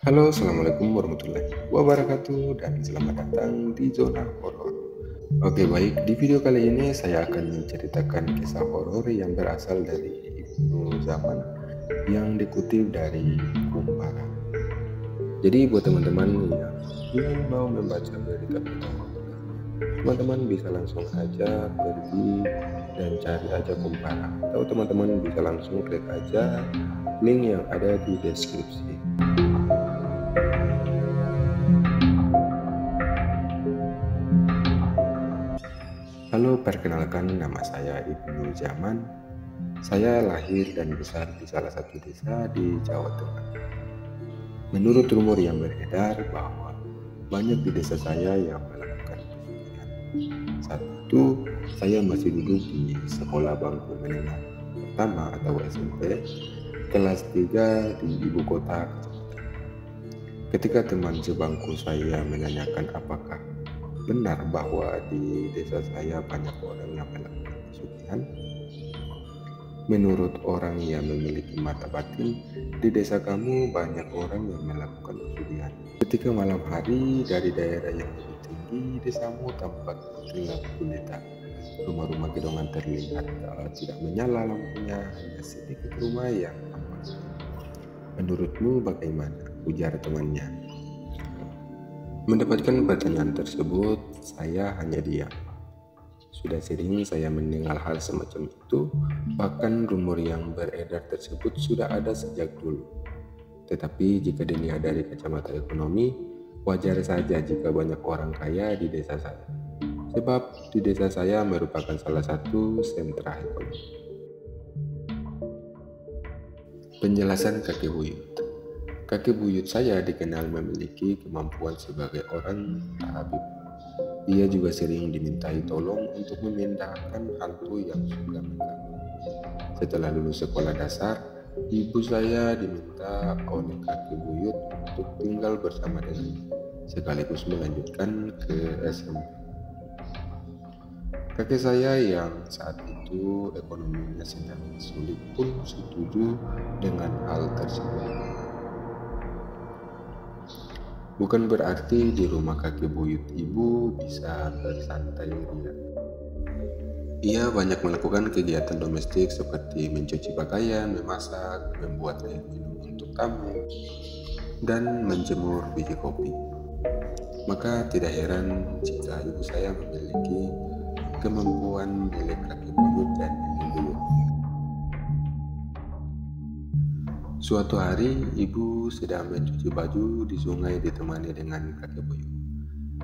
Halo, assalamualaikum warahmatullahi wabarakatuh, dan selamat datang di zona horor. Oke, baik. Di video kali ini saya akan menceritakan kisah horor yang berasal dari Ibnu Zaman yang dikutip dari Kumbara. Jadi buat teman-teman yang ingin mau membaca berita-berita horor, teman-teman bisa langsung aja pergi dan cari aja Kumbara, atau teman-teman bisa langsung klik aja link yang ada di deskripsi. Halo, perkenalkan, nama saya Ibnu Zaman. Saya lahir dan besar di salah satu desa di Jawa Tengah. Menurut rumor yang beredar bahwa banyak di desa saya yang melakukan pesugihan. Saat itu saya masih duduk di sekolah bangku menengah pertama atau SMP kelas 3 di ibu kota. Ketika teman sebangku saya menanyakan apakah benar bahwa di desa saya banyak orang yang melakukan pesugihan. Menurut orang yang memiliki mata batin, di desa kamu banyak orang yang melakukan pesugihan. Ketika malam hari dari daerah yang lebih tinggi, desamu tampak gelap gulita. Rumah-rumah gedongan terlihat tidak menyala lampunya, hanya sedikit rumah yang tampak. Menurutmu bagaimana? Ujar temannya. Mendapatkan pertanyaan tersebut, saya hanya diam. Sudah sering saya mendengar hal semacam itu, bahkan rumor yang beredar tersebut sudah ada sejak dulu. Tetapi jika dilihat dari kacamata ekonomi, wajar saja jika banyak orang kaya di desa saya. Sebab di desa saya merupakan salah satu sentra ekonomi. Penjelasan kakek buyut. Kakek buyut saya dikenal memiliki kemampuan sebagai orang tabib. Ia juga sering dimintai tolong untuk memindahkan hantu yang suka mengganggu. Setelah lulus sekolah dasar, ibu saya diminta oleh kakek buyut untuk tinggal bersama dengannya, sekaligus melanjutkan ke SMP. Kakek saya yang saat itu ekonominya sedang sulit pun setuju dengan hal tersebut. Bukan berarti di rumah kakek buyut ibu bisa bersantai ria. Ia banyak melakukan kegiatan domestik seperti mencuci pakaian, memasak, membuat air minum untuk tamu, dan menjemur biji kopi. Maka tidak heran jika ibu saya memiliki kemampuan milik kakek buyut dan nenek buyut. Suatu hari, ibu sedang mencuci baju di sungai ditemani dengan kakek buyut.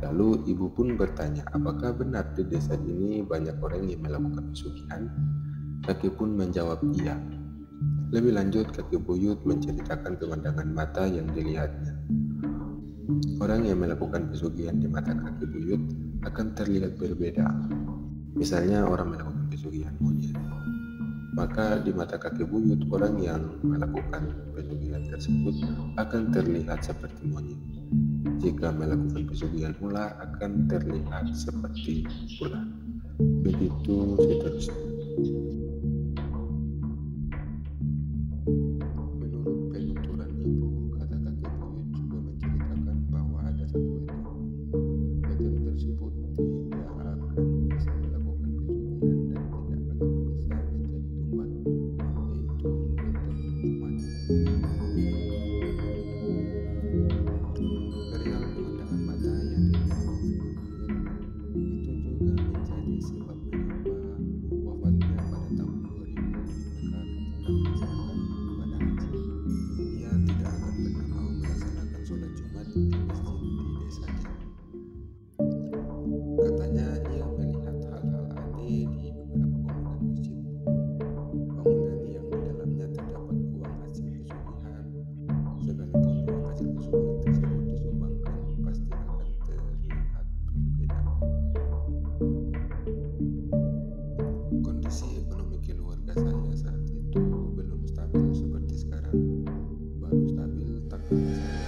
Lalu ibu pun bertanya, apakah benar di desa ini banyak orang yang melakukan pesugihan? Kakek pun menjawab iya. Lebih lanjut, kakek buyut menceritakan pemandangan mata yang dilihatnya. Orang yang melakukan pesugihan di mata kakek buyut akan terlihat berbeda. Misalnya orang melakukan pesugihan monyet, maka di mata kakek buyut orang yang melakukan pesugihan tersebut akan terlihat seperti monyet. Jika melakukan pesugihan ular akan terlihat seperti ular. Begitu seterusnya. Menurut penuturan ibu, kata kakek buyut juga menceritakan bahwa ada satu weton. Weton tersebut tidak akan bisa melakukan pesugihan dan tidak akan bisa menjadi tumbal, yaitu weton Jumat. Perihal pemandangan mata yang dilihat itu juga menjadi sebab mengapa wafatnya pada tahun 2000, maka ketika melaksanakan ibadah haji, ia tidak akan pernah mau melaksanakan sholat Jumat di masjid di desanya. Katanya ia melihat hal-hal aneh di beberapa bangunan masjid. Bangunan yang di dalamnya terdapat uang hasil pesugihan. Sekalipun uang hasil pesugihan tersebut disumbangkan, pasti akan terlihat berbeda. Kondisi ekonomi keluarga saya saat itu belum stabil seperti sekarang. Baru stabil tak lama saya.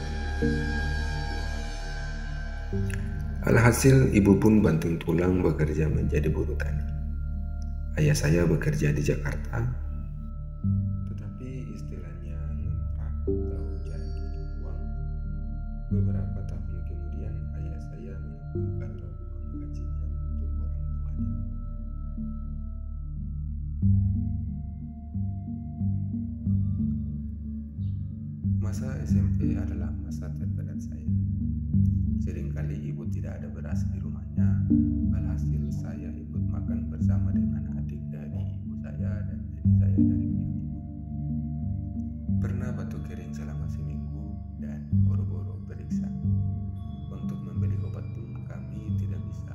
Alhasil, ibu pun banting tulang bekerja menjadi buruh tani. Ayah saya bekerja di Jakarta, tetapi istilahnya ngontrak atau jarang kirim uang Beberapa tahun kemudian ayah saya mengakui kalau uang gajinya untuk orang tuanya. Masa SMP adalah masa terberat saya. Seringkali ibu tidak ada beras di rumahnya, alhasil saya ikut makan bersama dengan adik dari ibu saya dan nenek saya dari pihak ibu. Pernah batuk kering selama seminggu dan boro-boro periksa. Untuk membeli obat pun kami tidak bisa.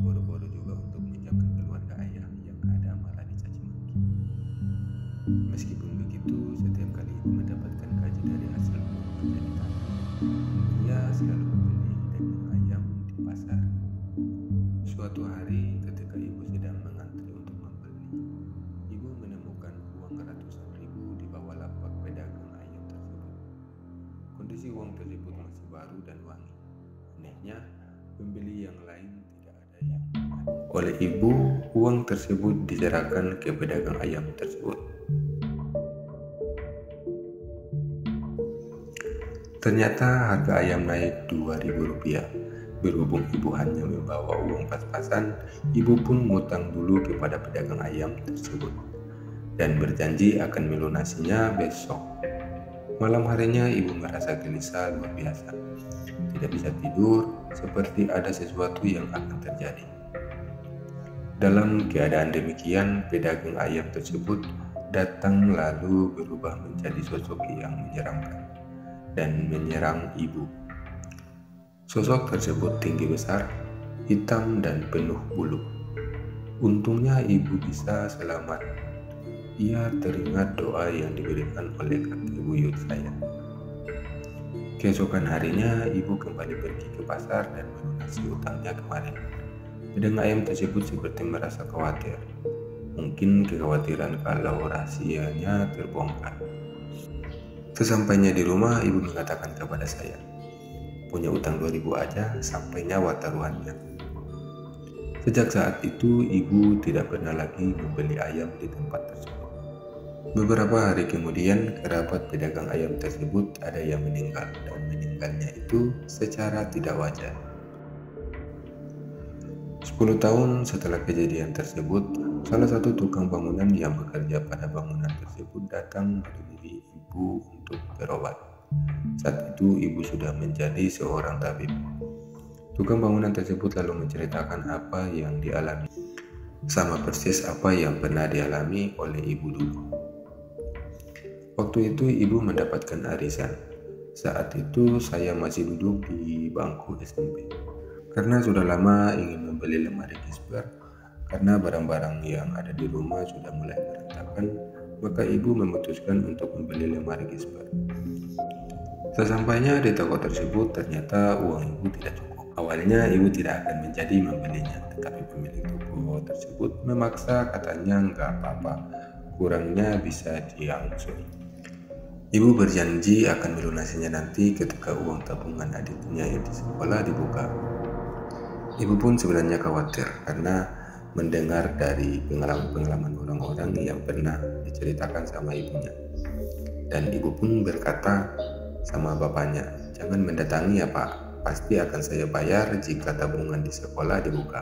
Boro-boro juga untuk minjam ke keluarga ayah yang ada malah dicaci maki. Meskipun begitu, setiap kali ibu mendapatkan gaji dari hasil bekerja di tanah, ia selalu membeli daging ayam di pasar. Suatu hari ketika ibu sedang mengantri untuk membeli, ibu menemukan uang ratusan ribu di bawah lapak pedagang ayam tersebut. Kondisi uang tersebut masih baru dan wangi. Anehnya, pembeli yang lain tidak ada yang melihat. Oleh ibu, uang tersebut diserahkan ke pedagang ayam tersebut. Ternyata harga ayam naik Rp2.000. Berhubung ibu hanya membawa uang pas-pasan, ibu pun ngutang dulu kepada pedagang ayam tersebut dan berjanji akan melunasinya besok. Malam harinya ibu merasa gelisah luar biasa. Tidak bisa tidur, seperti ada sesuatu yang akan terjadi. Dalam keadaan demikian, pedagang ayam tersebut datang lalu berubah menjadi sosok yang menyeramkan dan menyerang ibu. Sosok tersebut tinggi besar, hitam dan penuh bulu. Untungnya ibu bisa selamat. Ia teringat doa yang diberikan oleh kakek buyut saya. Keesokan harinya ibu kembali pergi ke pasar dan melunasi utangnya kemarin. Pedagang ayam tersebut seperti merasa khawatir. Mungkin kekhawatiran kalau rahasianya terbongkar. Sesampainya di rumah, ibu mengatakan kepada saya, punya utang 2.000 aja sampai nyawa taruhannya. Sejak saat itu, ibu tidak pernah lagi membeli ayam di tempat tersebut. Beberapa hari kemudian, kerabat pedagang ayam tersebut ada yang meninggal, dan meninggalnya itu secara tidak wajar. 10 tahun setelah kejadian tersebut, salah satu tukang bangunan yang bekerja pada bangunan tersebut datang menghubungi ibu untuk berobat. Saat itu ibu sudah menjadi seorang tabib. Tukang bangunan tersebut lalu menceritakan apa yang dialami, sama persis apa yang pernah dialami oleh ibu dulu. Waktu itu ibu mendapatkan arisan. Saat itu saya masih duduk di bangku SMP. Karena sudah lama ingin membeli lemari Gisber, karena barang-barang yang ada di rumah sudah mulai berantakan, maka ibu memutuskan untuk membeli lemari Gisber. Sesampainya di toko tersebut, ternyata uang ibu tidak cukup. Awalnya ibu tidak akan menjadi membelinya, tetapi pemilik toko tersebut memaksa, katanya nggak apa-apa, kurangnya bisa diangsur. Ibu berjanji akan melunasinya nanti ketika uang tabungan adiknya yang di sekolah dibuka. Ibu pun sebenarnya khawatir karena mendengar dari pengalaman-pengalaman orang-orang yang pernah diceritakan sama ibunya. Dan ibu pun berkata sama bapaknya, jangan mendatangi ya pak, pasti akan saya bayar jika tabungan di sekolah dibuka.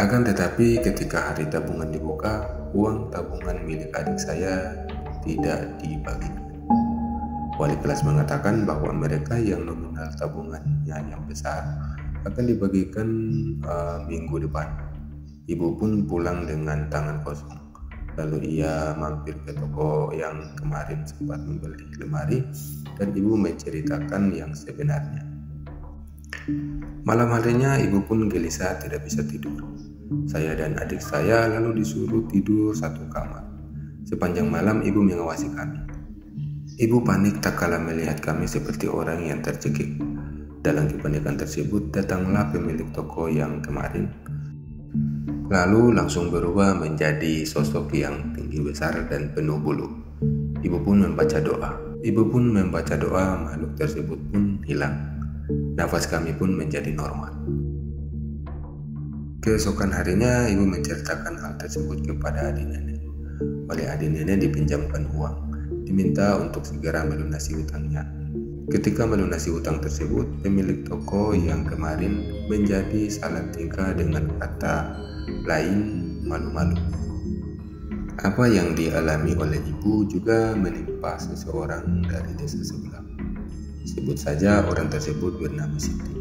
Akan tetapi ketika hari tabungan dibuka, uang tabungan milik adik saya tidak dibagikan. Wali kelas mengatakan bahwa mereka yang nominal tabungannya yang besar akan dibagikan minggu depan. Ibu pun pulang dengan tangan kosong. Lalu ia mampir ke toko yang kemarin sempat membeli lemari dan ibu menceritakan yang sebenarnya. Malam harinya ibu pun gelisah tidak bisa tidur. Saya dan adik saya lalu disuruh tidur satu kamar. Sepanjang malam ibu mengawasi kami. Ibu panik tak kala melihat kami seperti orang yang tercekik. Dalam kepanikan tersebut datanglah pemilik toko yang kemarin, lalu langsung berubah menjadi sosok yang tinggi besar dan penuh bulu. Ibu pun membaca doa, makhluk tersebut pun hilang. Nafas kami pun menjadi normal. Keesokan harinya ibu menceritakan hal tersebut kepada adik nenek. Oleh adik nenek dipinjamkan uang, diminta untuk segera melunasi hutangnya. Ketika melunasi hutang tersebut, pemilik toko yang kemarin menjadi salah tingkah dengan kata lain malu-malu. Apa yang dialami oleh ibu juga menimpa seseorang dari desa sebelah. Sebut saja orang tersebut bernama Siti.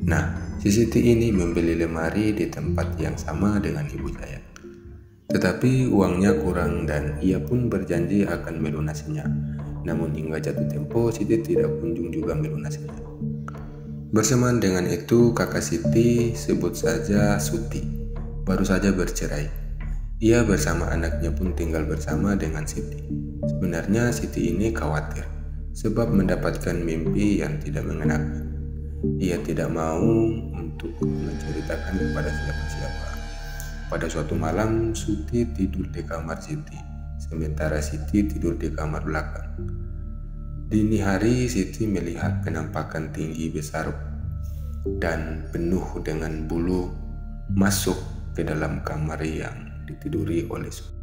Nah, si Siti ini membeli lemari di tempat yang sama dengan ibu saya. Tetapi uangnya kurang dan ia pun berjanji akan melunasinya. Namun hingga jatuh tempo, Siti tidak kunjung juga melunasinya. Bersamaan dengan itu, kakak Siti, sebut saja Suti, baru saja bercerai. Ia bersama anaknya pun tinggal bersama dengan Siti. Sebenarnya Siti ini khawatir, sebab mendapatkan mimpi yang tidak mengenakan. Ia tidak mau untuk menceritakan kepada siapa-siapa. Pada suatu malam, Suti tidur di kamar Siti, sementara Siti tidur di kamar belakang. Dini hari, Siti melihat penampakan tinggi besar dan penuh dengan bulu masuk ke dalam kamar yang ditiduri oleh Suti.